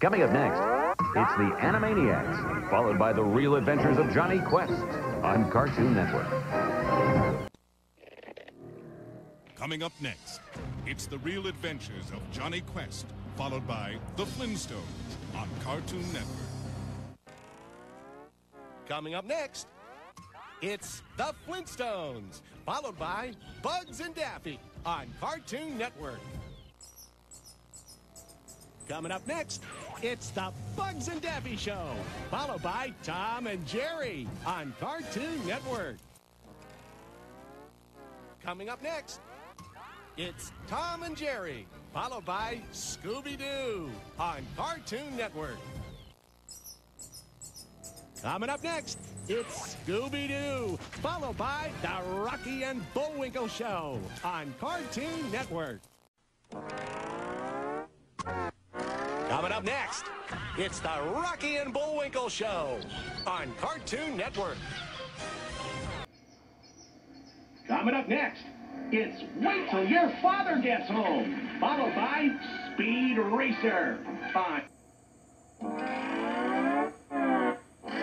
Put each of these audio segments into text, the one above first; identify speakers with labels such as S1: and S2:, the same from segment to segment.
S1: Coming up next, it's the Animaniacs, followed by the Real Adventures of Johnny Quest on Cartoon Network.
S2: Coming up next, it's the Real Adventures of Johnny Quest, followed by The Flintstones on Cartoon Network.
S3: Coming up next, it's The Flintstones, followed by Bugs and Daffy on Cartoon Network. Coming up next, it's the Bugs and Daffy Show, followed by Tom and Jerry on Cartoon Network. Coming up next, it's Tom and Jerry, followed by Scooby-Doo on Cartoon Network. Coming up next, it's Scooby-Doo, followed by the Rocky and Bullwinkle Show on Cartoon Network. Coming up next, it's the Rocky and Bullwinkle Show on Cartoon Network. Coming up next, it's Wait Till Your Father Gets Home, followed by Speed Racer. Fine.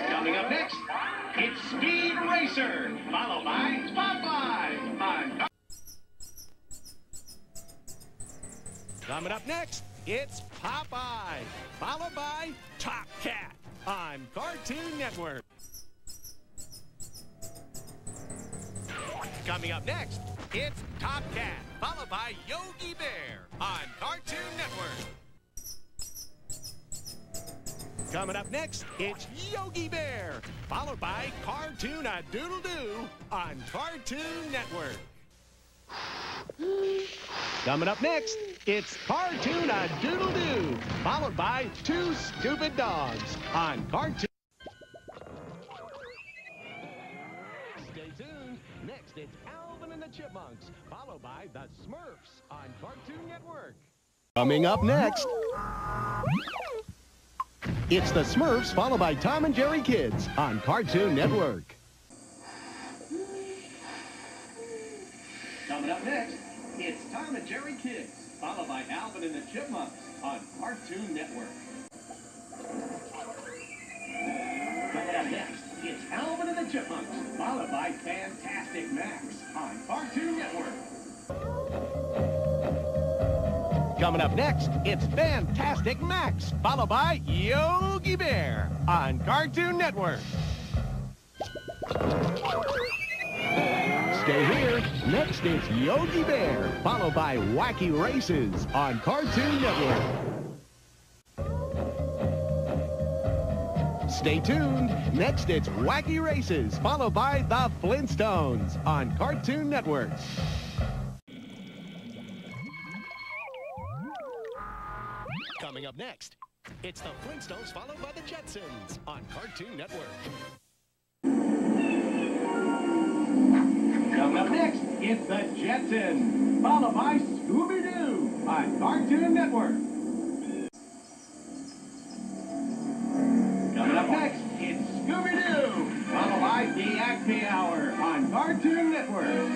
S3: Coming up next, it's Speed Racer, followed by Popeye. Fine. Coming up next, it's Popeye, followed by Top Cat on Cartoon Network. Coming up next, it's Top Cat, followed by Yogi Bear on Cartoon Network. Coming up next, it's Yogi Bear, followed by Cartoon-a-Doodle-Doo on Cartoon Network. Coming up next, it's Cartoon-a-Doodle-Doo, followed by Two Stupid Dogs on Cartoon. Stay tuned. Next, it's Alvin and the Chipmunks, followed by the Smurfs on Cartoon Network. Coming up next, it's the Smurfs, followed by Tom and Jerry Kids on Cartoon Network. Coming up next, it's Tom and Jerry Kids, followed by Alvin and the Chipmunks on Cartoon Network. Coming up next, it's Alvin and the Chipmunks, followed by Fantastic Max on Cartoon Network. Coming up next, it's Fantastic Max, followed by Yogi Bear on Cartoon Network. Stay here. Next, it's Yogi Bear, followed by Wacky Races on Cartoon Network. Stay tuned. Next, it's Wacky Races, followed by the Flintstones on Cartoon Network. Coming up next, it's the Flintstones, followed by the Jetsons on Cartoon Network. Coming up next, it's the Jetsons, followed by Scooby-Doo on Cartoon Network. Coming up next, it's Scooby-Doo, followed by the Acme Hour on Cartoon Network.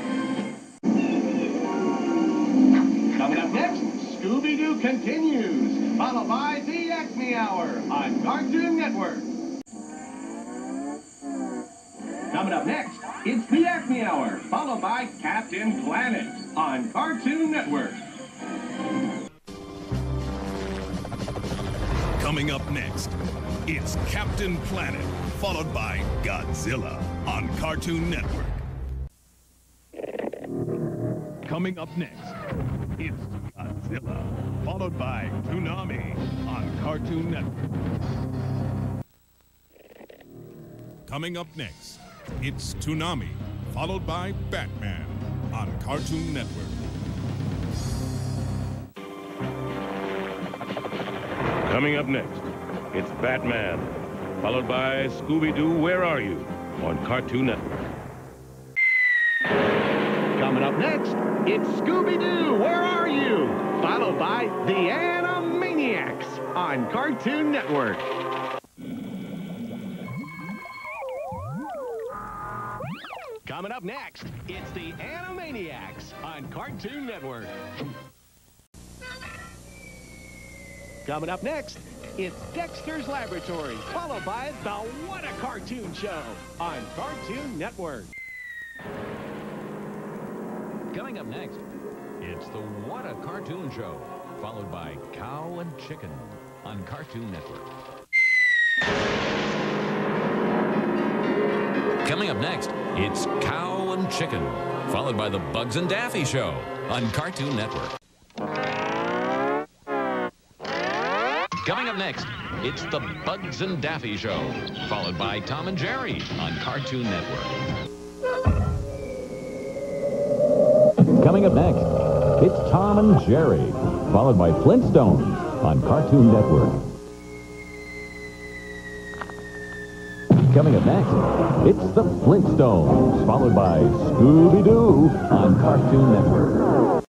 S3: Coming up next, Scooby-Doo continues, followed by the Acme Hour on Cartoon Network. Coming up next, it's the Acme Hour, followed by Captain Planet on Cartoon Network.
S2: Coming up next, it's Captain Planet, followed by Godzilla on Cartoon Network. Coming up next, it's Godzilla, followed by Toonami on Cartoon Network. Coming up next, it's Toonami, followed by Batman on Cartoon Network.
S4: Coming up next, it's Batman, followed by Scooby-Doo, Where Are You? On Cartoon Network.
S3: Coming up next, it's Scooby-Doo, Where Are You? Followed by the Animaniacs on Cartoon Network. Coming up next, it's the Animaniacs on Cartoon Network. Coming up next, it's Dexter's Laboratory, followed by the What a Cartoon Show on Cartoon Network.
S1: Coming up next, it's the What a Cartoon Show, followed by Cow and Chicken on Cartoon Network. Coming up next, it's Cow and Chicken, followed by the Bugs and Daffy Show on Cartoon Network. Coming up next, it's the Bugs and Daffy Show, followed by Tom and Jerry on Cartoon Network. Coming up next, it's Tom and Jerry, followed by Flintstones on Cartoon Network. Coming up next, it's the Flintstones, followed by Scooby-Doo on Cartoon Network.